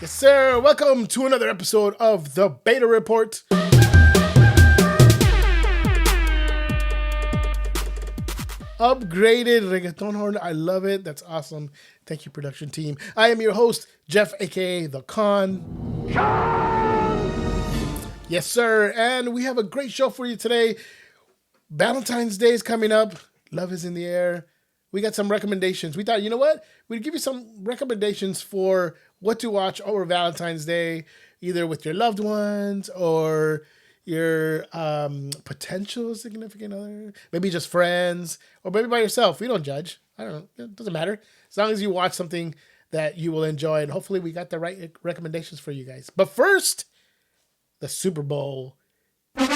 Yes, sir. Welcome to another episode of the Beta Report. Upgraded reggaeton horn. I love it. That's awesome. Thank you, production team. I am your host, Jeff, aka the KON. Yes, sir. And we have a great show for you today. Valentine's Day is coming up. Love is in the air. We got some recommendations. We thought, you know what? We'd give you some recommendations for what to watch over Valentine's Day, either with your loved ones or your potential significant other, maybe just friends, or maybe by yourself. We don't judge. I don't know. It doesn't matter. As long as you watch something that you will enjoy, and hopefully we got the right recommendations for you guys. But first, the Super Bowl. What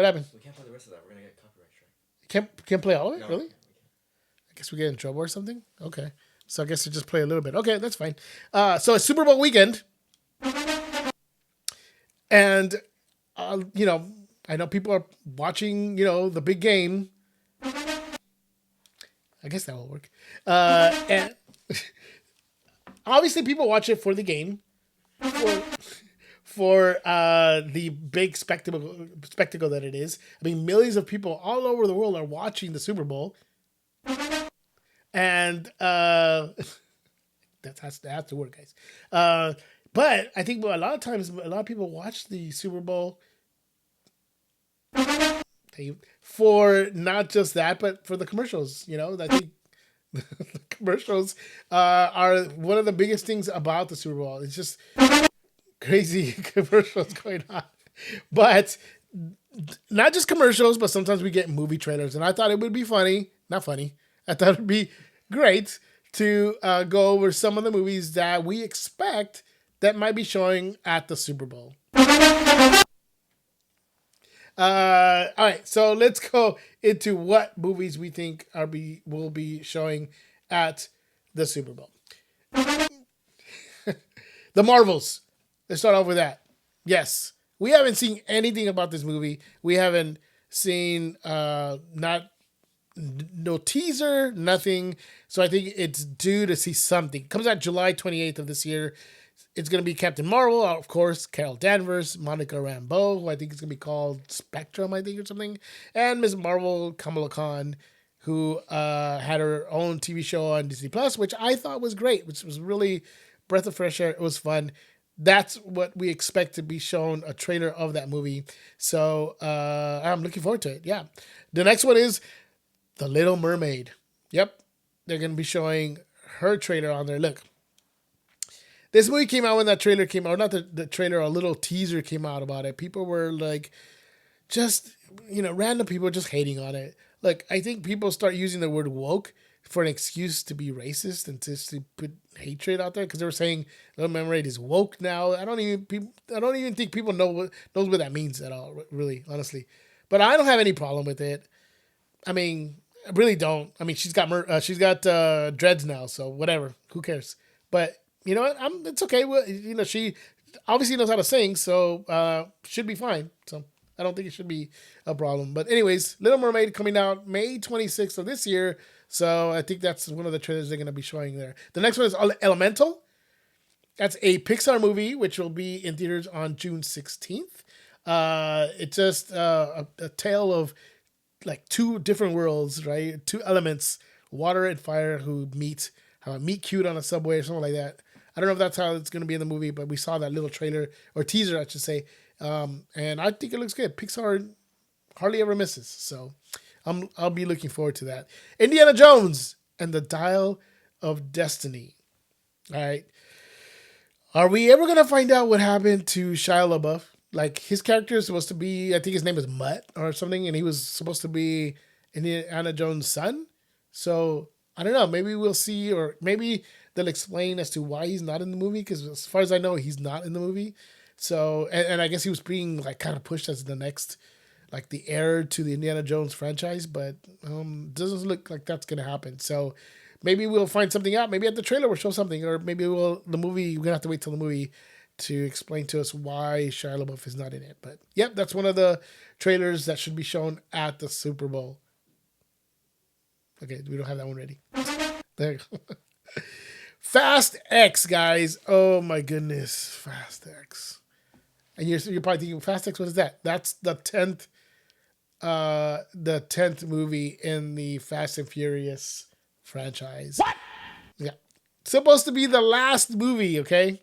happened? We can't play the rest of that. We're going to get copyright strike. Can't play all of it? No, really? I guess we get in trouble or something? Okay. So I guess to just play a little bit. Okay, that's fine. So it's Super Bowl weekend. And, I know people are watching, the big game. I guess that will work. And obviously people watch it for the game. For the big spectacle that it is. I mean, millions of people all over the world are watching the Super Bowl. And that has to work, guys. But I think a lot of times, a lot of people watch the Super Bowl for not just that, but for the commercials. I think the commercials are one of the biggest things about the Super Bowl. It's just crazy commercials going on. But not just commercials, but sometimes we get movie trailers. And I thought it would be funny. Not funny. I thought it would be great to go over some of the movies that we expect that might be showing at the Super Bowl. All right, so let's go into what movies we think will be showing at the Super Bowl. The Marvels. Let's start off with that. Yes, we haven't seen anything about this movie. We haven't seen no teaser, nothing. So I think it's due to see something. It comes out July 28th of this year. It's going to be Captain Marvel, of course, Carol Danvers, Monica Rambeau, who I think is going to be called Spectrum, I think, or something, and Ms. Marvel, Kamala Khan, who had her own TV show on Disney Plus, which I thought was great, which was really breath of fresh air. It was fun. That's what we expect to be shown, a trailer of that movie. So I'm looking forward to it. Yeah. The next one is The Little Mermaid. Yep. They're going to be showing her trailer on there. Look. This movie came out when that trailer came out. Not the trailer, a little teaser came out about it. People were like, just, random people just hating on it. Like, I think people start using the word woke for an excuse to be racist and just to put hatred out there because they were saying Little Mermaid is woke now. I don't even think people knows what that means at all, really, honestly. But I don't have any problem with it. I mean, I really don't. I mean, she's got dreads now, so whatever. Who cares? But you know what? It's okay. Well, she obviously knows how to sing, so should be fine. So I don't think it should be a problem. But anyways, Little Mermaid coming out May 26th of this year. So I think that's one of the trailers they're going to be showing there. The next one is Elemental. That's a Pixar movie, which will be in theaters on June 16th. It's just a tale of like two different worlds, right? Two elements, water and fire, who meet cute on a subway or something like that. I don't know if that's how it's going to be in the movie, but we saw that little trailer or teaser, I should say. And I think it looks good. Pixar hardly ever misses. So I'll be looking forward to that. Indiana Jones and the Dial of Destiny. All right. Are we ever going to find out what happened to Shia LaBeouf? Like, his character is supposed to be, I think his name is Mutt or something, and he was supposed to be Indiana Jones' son. So I don't know. Maybe we'll see, or maybe they'll explain as to why he's not in the movie, because as far as I know, he's not in the movie. So, and I guess he was being like kind of pushed as the next, like the heir to the Indiana Jones franchise, but doesn't look like that's going to happen. So maybe we'll find something out. Maybe at the trailer we'll show something, or maybe we're going to have to wait till the movie to explain to us why Shia LaBeouf is not in it. But yep, that's one of the trailers that should be shown at the Super Bowl. Okay, we don't have that one ready. There you go. Fast X, guys. Oh my goodness, Fast X. And you're probably thinking, Fast X, what is that? That's the tenth movie in the Fast and Furious franchise. What? Yeah, supposed to be the last movie, okay?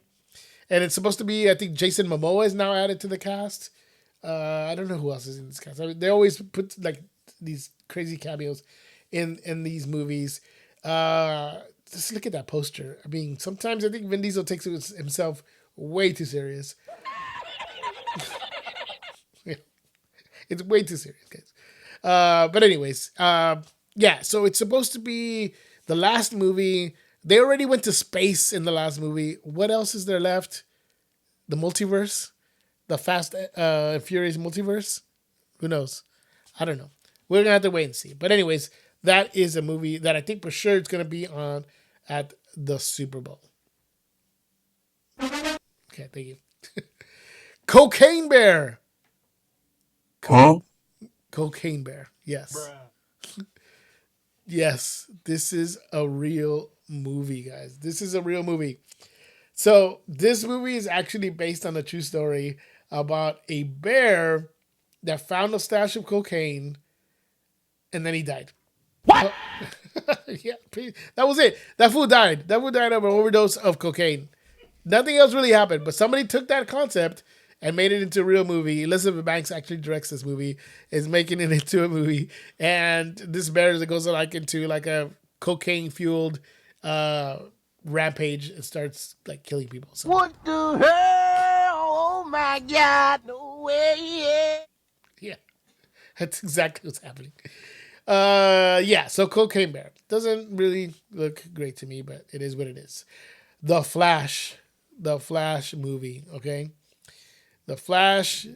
And it's supposed to be, I think Jason Momoa is now added to the cast. I don't know who else is in this cast. I mean, they always put like these crazy cameos in these movies. Just look at that poster. I mean, sometimes I think Vin Diesel takes himself way too serious. Yeah, it's way too serious, guys. But anyways, yeah. So it's supposed to be the last movie. They already went to space in the last movie. What else is there left? The multiverse, the Fast Furious multiverse. Who knows? I don't know. We're gonna have to wait and see. But anyways, that is a movie that I think for sure it's gonna be on at the Super Bowl. Okay, thank you. Cocaine Bear. Huh? Cocaine Bear. Yes. Yes, this is a real movie, guys. This is a real movie. So, this movie is actually based on a true story about a bear that found a stash of cocaine and then he died. What? Yeah, that was it. That fool died. That fool died of an overdose of cocaine. Nothing else really happened, but somebody took that concept and made it into a real movie. Elizabeth Banks actually directs this movie, is making it into a movie, and this bear that goes like into like a cocaine fueled rampage and starts like killing people. So. What the hell? Oh my God! No way! Yeah, that's exactly what's happening. Yeah. So Cocaine Bear doesn't really look great to me, but it is what it is. The Flash movie. Okay. The Flash,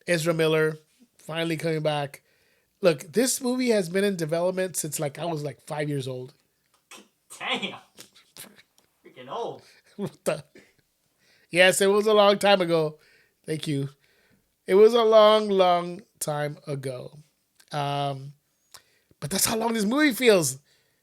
Ezra Miller, finally coming back. Look, this movie has been in development since like I was like 5 years old. Damn. Freaking old. What the? Yes, it was a long time ago. Thank you. It was a long, long time ago. But that's how long this movie feels.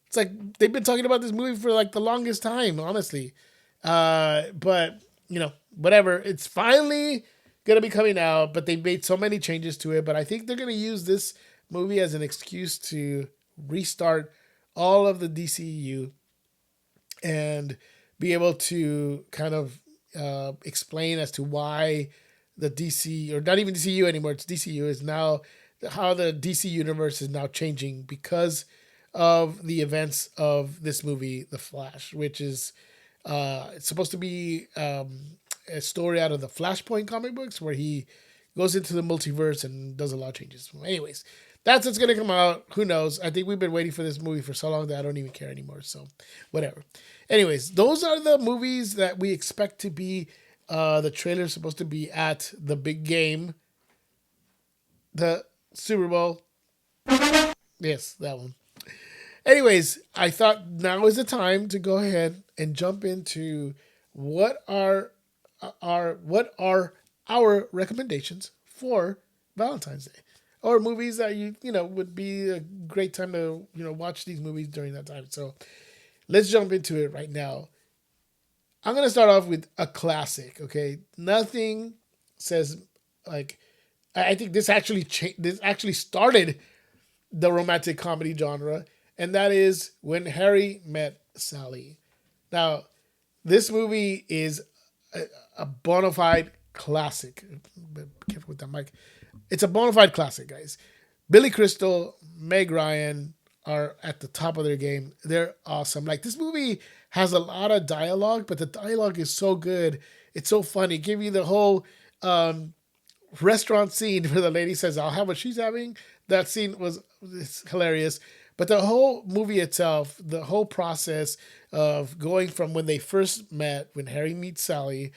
It's like they've been talking about this movie for like the longest time, honestly. But you know, whatever. It's finally gonna be coming out, but they made so many changes to it. But I think they're gonna use this movie as an excuse to restart all of the DCU and be able to kind of explain as to why the DC, or not even DCU anymore, it's DCU, is now how the DC universe is now changing because of the events of this movie, The Flash, which is it's supposed to be a story out of the Flashpoint comic books where he goes into the multiverse and does a lot of changes. Anyways, that's what's going to come out. Who knows? I think we've been waiting for this movie for so long that I don't even care anymore. So, whatever. Anyways, those are the movies that we expect to be. The trailer is supposed to be at the big game, the Super Bowl. Yes, that one. Anyways, I thought now is the time to go ahead and jump into what are our recommendations for Valentine's Day, or movies that you know would be a great time to watch these movies during that time. So let's jump into it right now. I'm gonna start off with a classic. Okay, nothing says like I think this actually started the romantic comedy genre, and that is When Harry Met Sally. Now, this movie is a bona fide classic. Be careful with that mic. It's a bona fide classic, guys. Billy Crystal, Meg Ryan are at the top of their game. They're awesome. Like, this movie has a lot of dialogue, but the dialogue is so good. It's so funny. Give you the whole restaurant scene where the lady says, "I'll have what she's having." That scene it's hilarious. But the whole movie itself, the whole process of going from when they first met, when Harry meets Sally,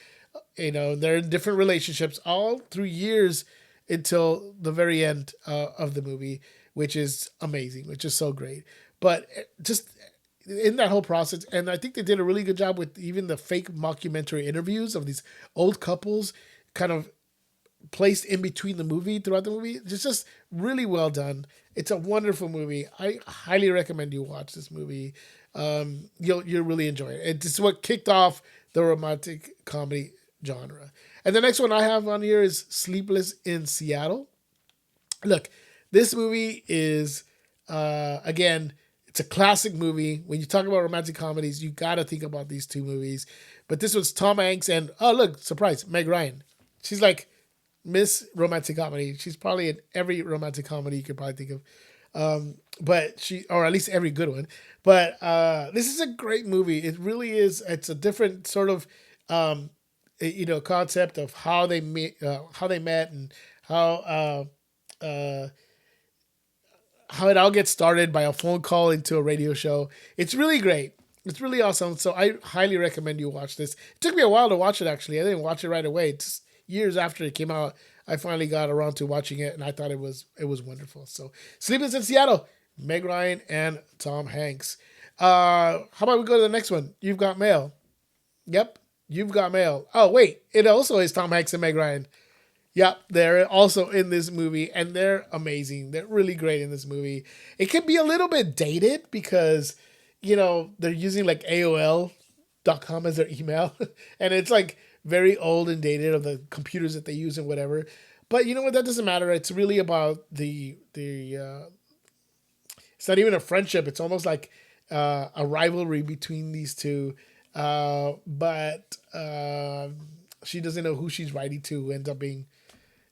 they're in different relationships all through years until the very end of the movie, which is amazing, which is so great. But just in that whole process, and I think they did a really good job with even the fake mockumentary interviews of these old couples kind of placed in between the movie, throughout the movie. It's just really well done. It's a wonderful movie. I highly recommend you watch this movie. You'll really enjoy it. It's what kicked off the romantic comedy genre. And the next one I have on here is Sleepless in Seattle. Look, this movie is again, it's a classic movie. When you talk about romantic comedies, you got to think about these two movies. But this was Tom Hanks and oh look, surprise, Meg Ryan. She's like Miss Romantic Comedy. She's probably in every romantic comedy you could probably think of. But she, or at least every good one. But this is a great movie. It really is. It's a different sort of, concept of how they met, and uh, how it all gets started by a phone call into a radio show. It's really great. It's really awesome. So I highly recommend you watch this. It took me a while to watch it. Actually, I didn't watch it right away. It's years after it came out. I finally got around to watching it, and I thought it was wonderful. So, Sleepless in Seattle, Meg Ryan and Tom Hanks. How about we go to the next one? You've Got Mail. Yep, You've Got Mail. Oh wait, it also is Tom Hanks and Meg Ryan. Yep, they're also in this movie, and they're amazing. They're really great in this movie. It can be a little bit dated because they're using like AOL.com as their email, and it's like very old and dated of the computers that they use and whatever. But you know what? That doesn't matter. It's really about the. It's not even a friendship. It's almost like a rivalry between these two. But she doesn't know who she's writing to, who ends up being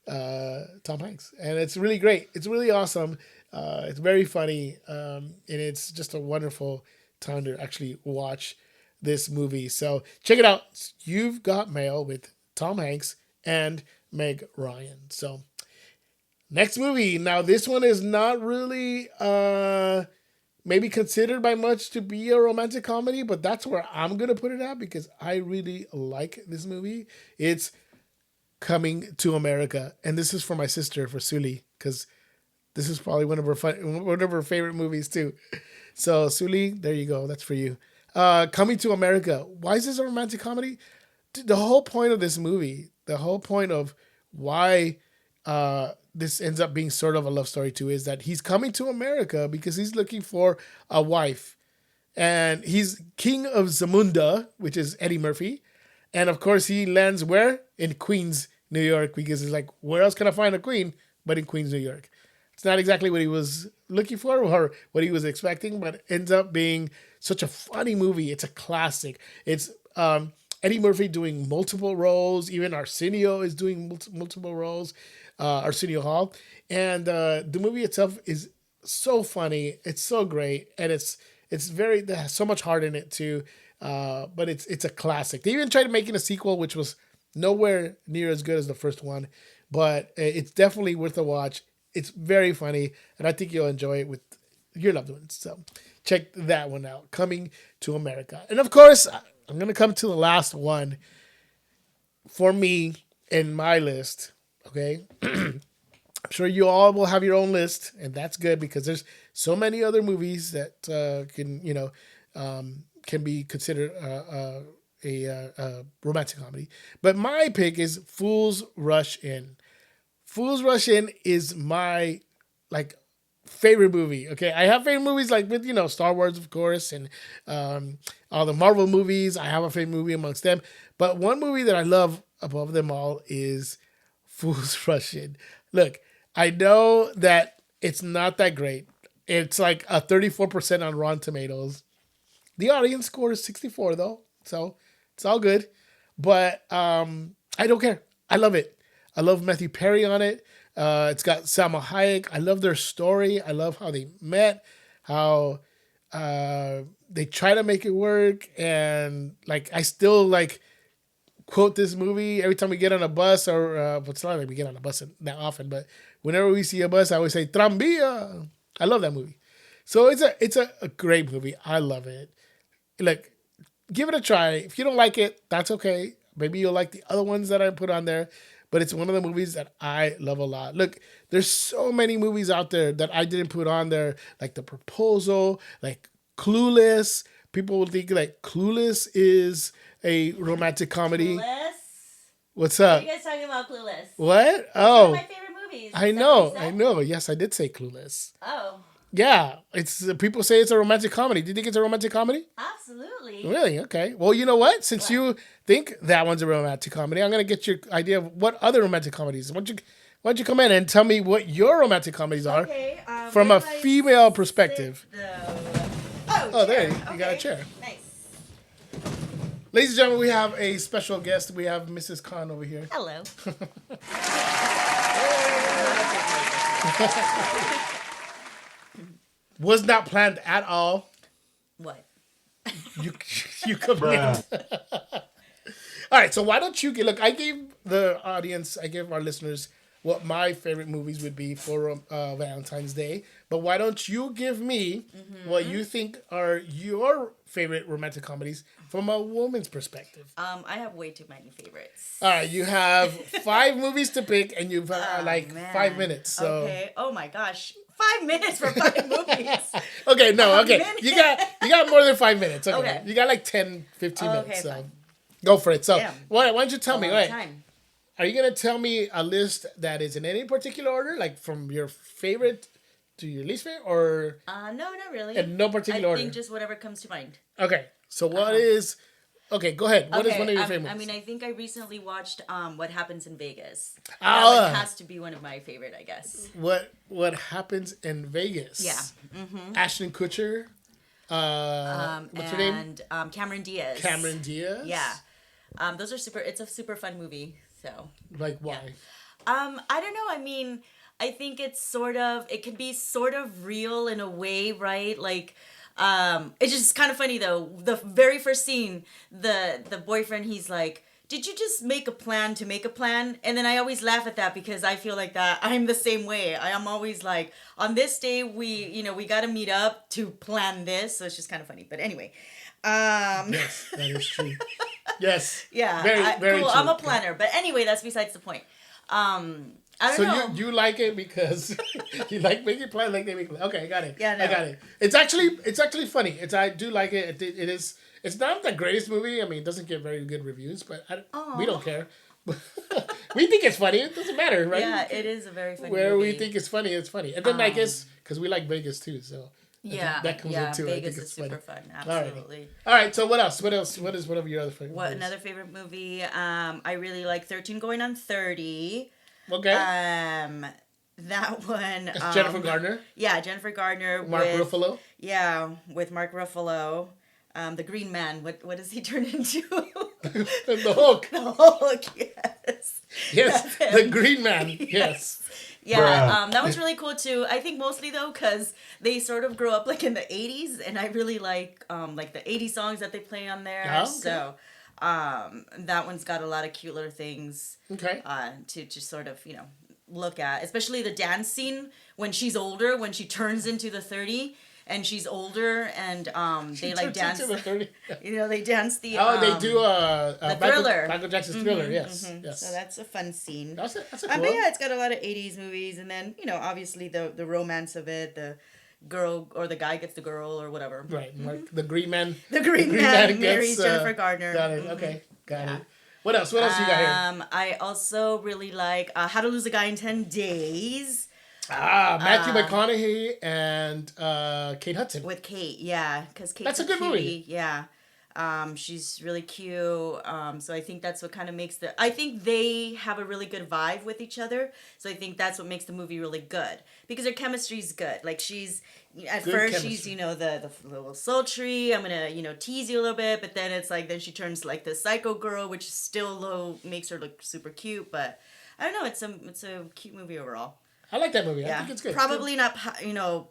Tom Hanks, and it's really great. It's really awesome. It's very funny, and it's just a wonderful time to actually watch this movie. So check it out. You've Got Mail with Tom Hanks and Meg Ryan. So next movie. Now this one is not really maybe considered by much to be a romantic comedy, but that's where I'm gonna put it at because I really like this movie. It's Coming to America, and this is for my sister, for Suli, because this is probably one of her favorite movies too. So Suli, there you go. That's for you. Coming to America. Why is this a romantic comedy? The whole point of this movie, the whole point of why this ends up being sort of a love story too, is that he's coming to America because he's looking for a wife, and he's king of Zamunda, which is Eddie Murphy. And of course, he lands where? In Queens, New York, because he's like, where else can I find a queen but in Queens, New York? It's not exactly what he was looking for or what he was expecting, but it ends up being such a funny movie. It's a classic. It's Eddie Murphy doing multiple roles. Even Arsenio is doing multiple roles, Arsenio Hall. And the movie itself is so funny. It's so great. And it has so much heart in it too. But it's a classic. They even tried making a sequel, which was nowhere near as good as the first one, but it's definitely worth a watch. It's very funny, and I think you'll enjoy it with your loved ones. So check that one out. Coming to America. And of course, I'm going to come to the last one for me in my list. Okay. I'm sure you all will have your own list, and that's good because there's so many other movies that can be considered a romantic comedy. But my pick is Fools Rush In. Fools Rush In is my favorite movie. Okay, I have favorite movies like with Star Wars, of course, and all the Marvel movies. I have a favorite movie amongst them, but one movie that I love above them all is Fools Rush In. Look, I know that it's not that great. It's like a 34% on Rotten Tomatoes. The audience score is 64 though, so it's all good. But I don't care. I love it. I love Matthew Perry on it. It's got Salma Hayek. I love their story. I love how they met, how they try to make it work, and I still quote this movie every time we get on a bus, or it's not like we get on a bus that often, but whenever we see a bus, I always say "Tranvía." I love that movie. So it's a great movie. I love it. Give it a try. If you don't like it, that's okay. Maybe you'll like the other ones that I put on there. But it's one of the movies that I love a lot. Look, there's so many movies out there that I didn't put on there, like The Proposal, like Clueless. People will think Clueless is a romantic comedy. Clueless? What's What up? are you guys talking about Clueless? What? It's one of Oh, my favorite movies. I Is that what you know. said? I know. Yes, I did say Clueless. Oh. Yeah, it's people say it's a romantic comedy. Do you think it's a romantic comedy? Absolutely. Really? Okay. Well, you know what? Since What? you think that one's a romantic comedy, I'm gonna get your idea of what other romantic comedies. Why don't you come in and tell me what your romantic comedies are Okay. from Where a do I female sit, perspective? though? Oh, Oh, chair. there you got a Okay. chair. Nice. Ladies and gentlemen, we have a special guest. We have Mrs. Khan over here. Hello. Was not planned at all. What? You you come in. All right, so why don't you look? I gave the audience, I gave our listeners what my favorite movies would be for Valentine's Day. But why don't you give me what you think are your favorite romantic comedies from a woman's perspective? I have way too many favorites. All right, you have 5 movies to pick, and you've like Man. 5 minutes. So Okay. Oh my gosh. 5 minutes for 5 movies. okay, no, A okay, minute. you got more than 5 minutes. Okay, Okay. you got like 10, 15 Okay, minutes. So fine. go for it. So Damn. why don't you tell me? Long All right, time. are you gonna tell me a list that is in any particular order, like from your favorite to your least favorite, or No, not really. in no particular I order? think just whatever comes to mind. Okay, so what is? Okay, go ahead. What is one of your favorites? I mean, I think I recently watched What Happens in Vegas. That Ah. one has to be one of my favorite, I guess. what happens in Vegas? Yeah. Ashton Kutcher. What's her name? And Cameron Diaz. Cameron Diaz. Yeah. Those are super. It's a super fun movie. So. Like why? I don't know. I mean, I think it can be sort of real in a way, right? Like, it's just kind of funny though. The very first scene, the boyfriend, he's like, "Did you just make a plan to make a plan?" And then I always laugh at that because I feel like that I'm the same way. I am always like, on this day we got to meet up to plan this. So it's just kind of funny. But anyway, Yes, that is true. Yes. yeah, Very cool. true. I'm a planner. But anyway, that's besides the point. I don't know. So you like it because you like making plans like they make plans. Okay, I got it. Yeah, no. I got it. It's actually funny. I do like it. It is. It's not the greatest movie. I mean, it doesn't get very good reviews, but we don't care. We think it's funny. It doesn't matter, right? Yeah, it is a very funny Where movie. we think it's funny, it's funny. And then I guess because we like Vegas too, so I think Yeah, that comes yeah, into it. I Vegas think is it's super funny. fun. All right. Absolutely. All right. So what else? What else? What is one of your other favorite? What movies? another favorite movie? I really like 13 Going on 30. Okay. That one. That's Jennifer Gardner, Yeah, Jennifer Gardner. Mark Ruffalo. Yeah, with Mark Ruffalo. The Green Man. What does he turn into? And the Hulk. The Hulk. Yes. Yes, That's the him. Green Man. Yes. Yeah, that was really cool too. I think mostly though because they sort of grew up like in the 80s, and I really like the 80s songs that they play on there. Oh, okay. So that one's got a lot of cute little things Okay. to just sort of look at, especially the dance scene when she's older, when she turns into the 30 and she's older, and they like Turns dance. into the 30. They dance the. Oh, they do the Thriller. Michael Jackson's Thriller. Yes. Yes. So that's a fun scene. That's a cool But one. yeah, it's got a lot of 80s movies, and then obviously the romance of it, the girl or the guy gets the girl or whatever. Right. The Green Man. The Green Man marries gets, Jennifer Gardner. Got it. Okay. Got it. What else? What else you got here? I also really like How to Lose a Guy in 10 Days Matthew McConaughey and Kate Hudson. with Kate. Yeah, because Kate's That's a good movie. Yeah. She's really cute. So I think that's what kind of makes I think they have a really good vibe with each other. So I think that's what makes the movie really good because their chemistry's good. Like at Good first chemistry. she's the little sultry. I'm gonna tease you a little bit, but then it's like then she turns like the psycho girl, which still makes her look super cute. But I don't know. It's a cute movie overall. I like that movie. I Yeah, think it's good. probably not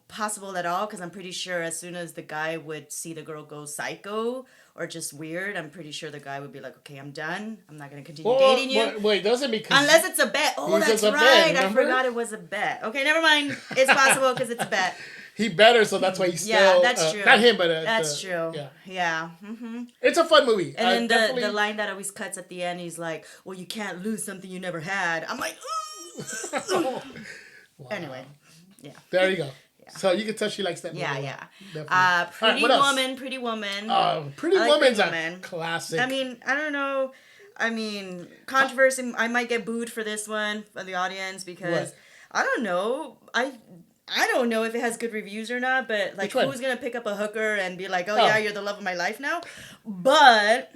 possible at all because I'm pretty sure as soon as the guy would see the girl go psycho or just weird, I'm pretty sure the guy would be like, okay, I'm done. I'm not gonna continue dating you Wait, doesn't because unless it's a bet. Oh, Because that's it's a right. bet, I remember? forgot it was a bet. Okay, never mind. It's possible because it's a bet. he better, so that's why he's still. Yeah, that's true. Not him, but That's true. Yeah, Yeah. Mm-hmm. it's a fun movie. And then definitely- the line that always cuts at the end, he's like, "Well, you can't lose something you never had." I'm like, ooh. Wow. Anyway. There you go. So you can tell she likes that movie. Yeah, a lot. yeah. Definitely. All right, Pretty what else? Woman, Pretty Woman. Pretty I like Woman's Pretty a Woman. classic. I mean, I don't know. I mean, controversy. I might get booed for this one from the audience because What? I don't know. I don't know if it has good reviews or not, but like, Which one? who's gonna pick up a hooker and be like, oh, Oh. yeah, you're the love of my life now? But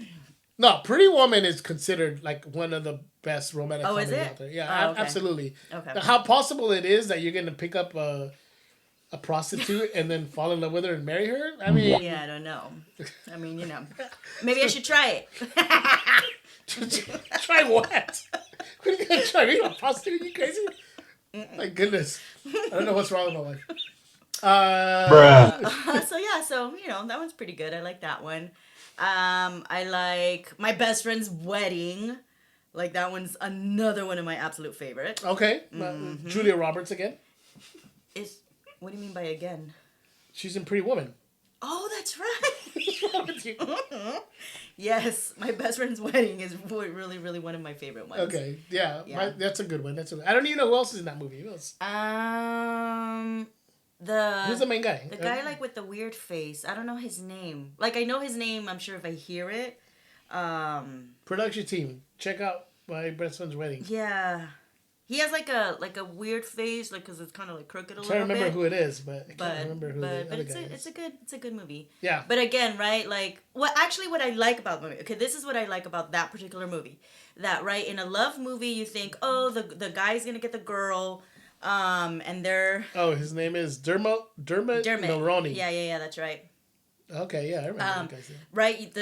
No, Pretty Woman is considered like one of the best romantic Oh, is comedies it? out there. Yeah, Oh, okay. absolutely. Okay. How possible it is that you're gonna pick up a prostitute and then fall in love with her and marry her? I mean, yeah, I don't know. I mean, you know, maybe I should try it. try what? What are you gonna try? Being a prostitute? You crazy? My goodness, I don't know what's wrong with my life. So yeah, so you know, that one's pretty good. I like that one. I like My Best Friend's Wedding. Like, that one's another one of my absolute favorites. Okay, Julia Roberts again. What do you mean by again? She's in Pretty Woman. Oh, that's right. What's wrong with you? Yes, My Best Friend's Wedding is really, really one of my favorite ones. Okay, yeah, Yeah. that's a good one. I don't even know who else is in that movie. Who else? Who's the main guy? The guy like with the weird face. I don't know his name. Like, I know his name. I'm sure if I hear it. Production team, check out My Best Friend's Wedding. Yeah, he has like a weird face, like, because it's kind of like crooked a I'm little trying to remember bit. who it is, but I can't remember who the other it's guy a, is. it's a good movie. Yeah. But again, right, like, what I like about the movie. Okay, this is what I like about that particular movie. That, right, in a love movie, you think, oh, the guy's gonna get the girl, and they're Oh, his name is Dermot Mulroney. Yeah, that's right. Okay, yeah, I remember that guy's name. Right,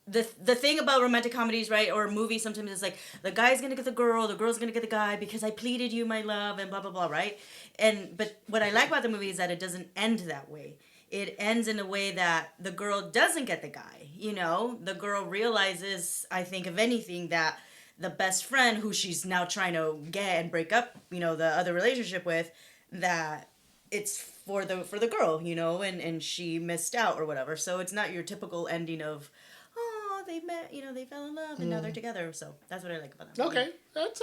the thing about romantic comedies, right, or movies, sometimes it's like the guy's gonna get the girl's gonna get the guy because I pleaded you, my love, and blah blah blah, right? But what I like about the movie is that it doesn't end that way. It ends in a way that the girl doesn't get the guy. You know, the girl realizes, I think, if anything, that the best friend who she's now trying to get and break up, you know, the other relationship with, that it's for the girl, you know, and she missed out or whatever. So it's not your typical ending of, oh, they met, you know, they fell in love and now they're together. So that's what I like about that movie. Okay, that's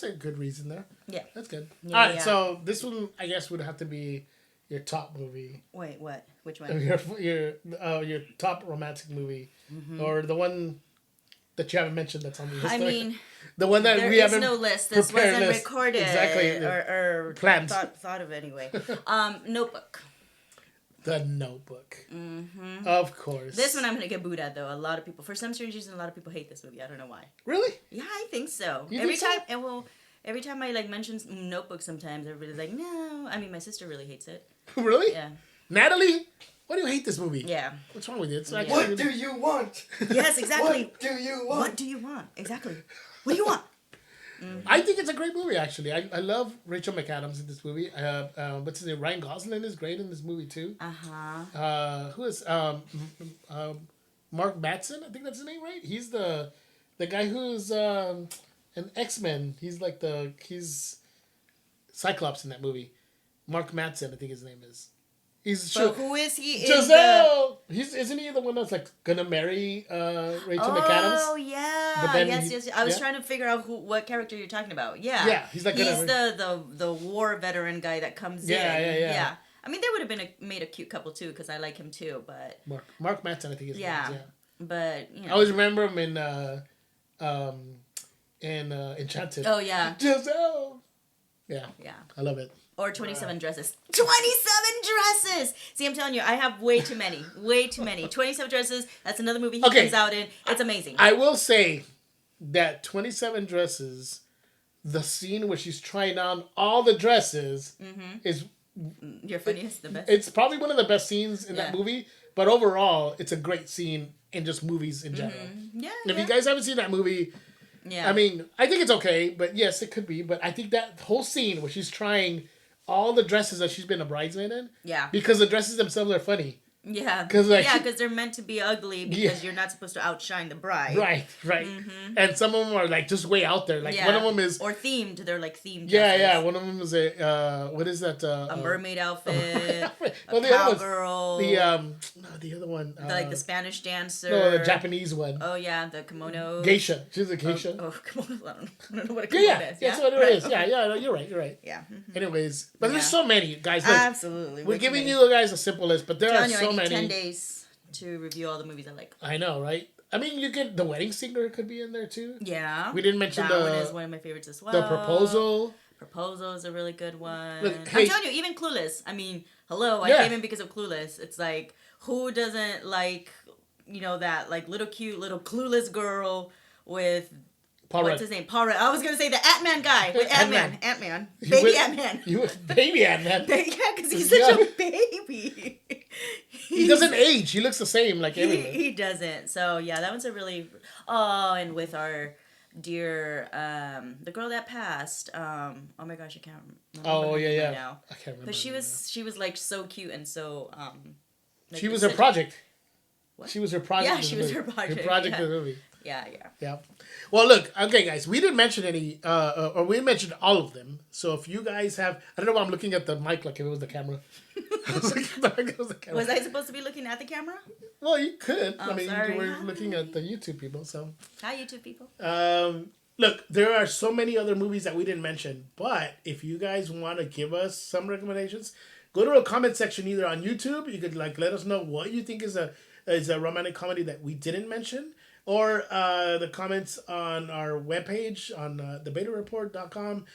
a good reason there. Yeah. That's good. Yeah, All right, yeah. so this one I guess would have to be your top movie, Wait, what? Which one? your top romantic movie, or the one that you haven't mentioned that's on the list. I mean, the one that there we is haven't no list. This prepared wasn't list. recorded Exactly. or Planned. thought of anyway. Notebook. The Notebook. Of course. This one I'm gonna get booed at though. A lot of people, for some strange reason, a lot of people hate this movie. I don't know why. Really? Yeah, I think so. You every think time, so? and well, every time I like mention Notebook, sometimes everybody's like, no. I mean, my sister really hates it. Really? Yeah. Natalie, why do you hate this movie? Yeah. What's wrong with you? It's Yeah. actually What do you want? Yes, exactly. What do you want? What do you want? Exactly. What do you want? I think it's a great movie, actually. I love Rachel McAdams in this movie. What's his name? Ryan Gosling is great in this movie, too. Who is Mark Mattson? I think that's his name, right? He's the guy who's an X-Men. He's Cyclops in that movie. Mark Mattson, I think his name is. He's But who is he? Giselle. Isn't he the one that's like gonna marry Rachel McAdams? Oh yeah, But then yes. I was yeah? trying to figure out what character you're talking about. Yeah, Yeah, he's like the war veteran guy that comes Yeah, in. yeah. I mean, they would have been made a cute couple too because I like him too. But Mark Mattson, I think his name yeah, is. Yeah. but you I know. always remember him in Enchanted. Oh yeah, Giselle. Yeah, yeah. I love it. Or 27 dresses. 27 dresses! See, I'm telling you, I have way too many. Way too many. 27 dresses. That's another movie he Okay. comes out in. It's amazing. I will say that 27 Dresses, the scene where she's trying on all the dresses is You're funniest, the best. it's probably one of the best scenes in that Yeah. movie. But overall, it's a great scene in just movies in general. Yeah, If you guys haven't seen that movie, yeah. I mean, I think it's okay, but yes, it could be. But I think that whole scene where she's trying all the dresses that she's been a bridesmaid in, Yeah. because the dresses themselves are funny. Yeah, 'Cause, like, because they're meant to be ugly because you're not supposed to outshine the bride. Right. And some of them are like just way out there. Like Yeah. one of them is or themed. They're like themed. yeah. dresses. One of them is a what is that? A mermaid outfit. Well, a the other one's cowgirl. the other one. like the Spanish dancer. no, the Japanese one. Oh yeah, the kimono. Geisha. She's a geisha. Oh, kimono. I don't know what a kimono yeah, is. that's what it is. Yeah, you're right. Yeah. Anyways, but there's Yeah. so many guys. Look, Absolutely. we're way too giving many. you guys a simple list, but there are Telling you, so I need many. 10 days to review all the movies I like. I know, right? I mean, you could The Wedding Singer could be in there too. Yeah. We didn't mention that the one is one of my favorites as well. the Proposal. Proposal is a really good one. Look, I'm hey- telling you, even Clueless. I mean, hello, I Yeah. came in because of Clueless. It's like, who doesn't like, that like little cute little clueless girl with Paul what's Rudd. his name? Paul Rudd. I was gonna say the Ant-Man guy with Ant-Man. Ant-Man, You baby with- Ant-Man. You baby Ant-Man. Yeah, because he's such Yeah. a baby. He doesn't age. He looks the same like everyone. He doesn't. So yeah, that one's a really. Oh, and with our dear the girl that passed. Oh my gosh, I can't remember. Oh her yeah, name yeah. Right now. I can't remember. But she was like so cute and so like She was the her project. What? She was her project. Yeah, in the she was movie. her project, Her project yeah. in the movie. Yeah. Yeah. Well, look, okay, guys, we didn't mention any, or we mentioned all of them. So if you guys have, I don't know why I'm looking at the mic like if it was the camera. I was looking like it was the camera. Was I supposed to be looking at the camera? Well, you could. Oh, I mean, sorry. you were looking at the YouTube people. So, Hi, YouTube people. look, there are so many other movies that we didn't mention. But if you guys want to give us some recommendations, go to a comment section either on YouTube. You could like let us know what you think is a romantic comedy that we didn't mention, or the comments on our webpage on thebetareport.com.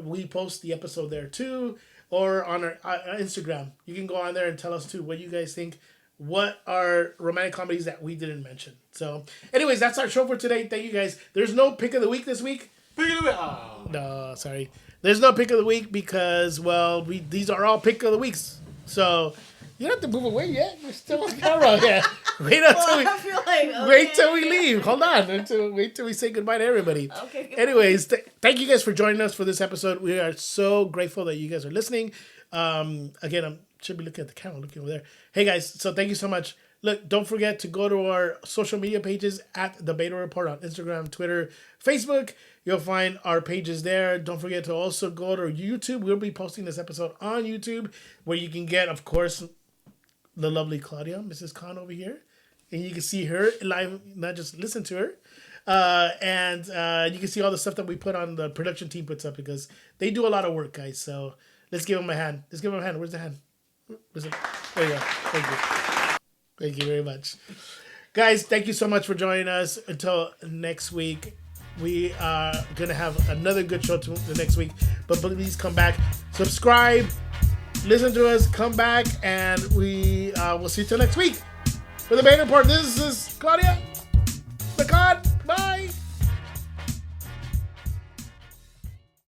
We post the episode there too, or on our Instagram. You can go on there and tell us too what you guys think. What are romantic comedies that we didn't mention? So, anyways, that's our show for today. Thank you guys. There's no pick of the week this week. No, sorry. There's no pick of the week because, well, these are all pick of the weeks. So, you don't have to move away yet. We're still on camera. Yeah. Wait until I feel like okay. wait till we leave. Hold on. Wait till we say goodbye to everybody. Okay. Goodbye. Anyways, thank you guys for joining us for this episode. We are so grateful that you guys are listening. Again, I should be looking at the camera, looking over there. Hey guys, so thank you so much. Look, don't forget to go to our social media pages at The Beta Report on Instagram, Twitter, Facebook. You'll find our pages there. Don't forget to also go to YouTube. We'll be posting this episode on YouTube, where you can get, of course, the lovely Claudia, Mrs. KON over here. And you can see her live, not just listen to her. And you can see all the stuff that we put on, the production team puts up, because they do a lot of work, guys. So let's give them a hand. Let's give them a hand. Where's the hand? Where's it? There you go. Thank you. Thank you very much. Guys, thank you so much for joining us. Until next week, we are going to have another good show the next week. But please come back. Subscribe. Listen to us. Come back. And we will see you till next week. For the Beta Report, this is Claudia.